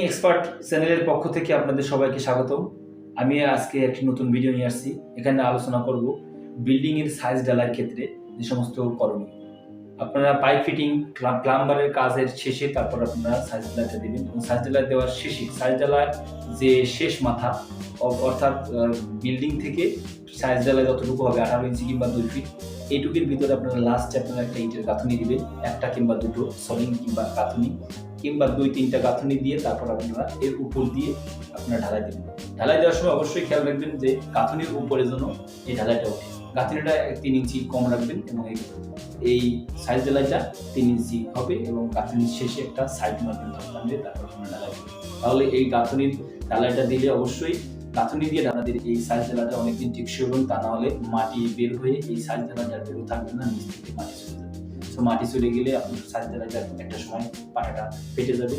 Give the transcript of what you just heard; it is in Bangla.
এক্সপার্ট চ্যানেলের পক্ষ থেকে আপনাদের সবাইকে স্বাগত। আমি আজকে একটি নতুন ভিডিও নিয়ে আসছি। এখানে আলোচনা করব বিল্ডিং এর সাইজ ঢালাইয়ের ক্ষেত্রে যে সমস্ত করণীয়। আপনারা পাইপ ফিটিং প্লাম্বারের কাজের শেষে তারপর আপনারা সাইজ ঢালাইটা দিবেন এবং সাইজ ঢালাই দেওয়ার শেষে সাইজ ঢালাই যে শেষ মাথা অর্থাৎ বিল্ডিং থেকে সাইজ ঢালাই যতটুকু হবে 18 ইঞ্চি কিংবা 2 ফিট এইটুকুর ভিতরে আপনারা লাস্টে আপনারা একটা ইটের গাঁথুনি দিবেন, একটা কিংবা দুটো সলিং কিংবা গাঁথুনি কিংবা 2-3টা গাঁথুনি দিয়ে তারপর আপনারা এর উপর দিয়ে আপনারা ঢালাই দেবেন। ঢালাই দেওয়ার সময় অবশ্যই খেয়াল রাখবেন যে গাঁথুনির উপরে যেন এই ঢালাইটা ওঠে। গাঁথুনিটা 3 ইঞ্চি কম রাখবেন এবং এই সাইজ ঢালাইটা 3 ইঞ্চি হবে এবং গাঁথুনির শেষে একটা সাইড মারবেন ধরতাম দিয়ে তারপর আপনারা ঢালাই দেবেন। তাহলে এই গাঁথুনির ঢালাইটা দিলে অবশ্যই গাঁথুনি দিয়ে ঢালাইতে এই সাইজ ঢালাইটা অনেকদিন টেকসই হবে, তা না হলে মাটি বের হয়ে এই সাইজ ঢালাইটা বেরো থাকবে না, নিচ থেকে মাটি চলে যাবে। মাটি চলে গেলে আপনার সাইজ ঢালাইটা একটা সময় পাটাটা ফেটে যাবে।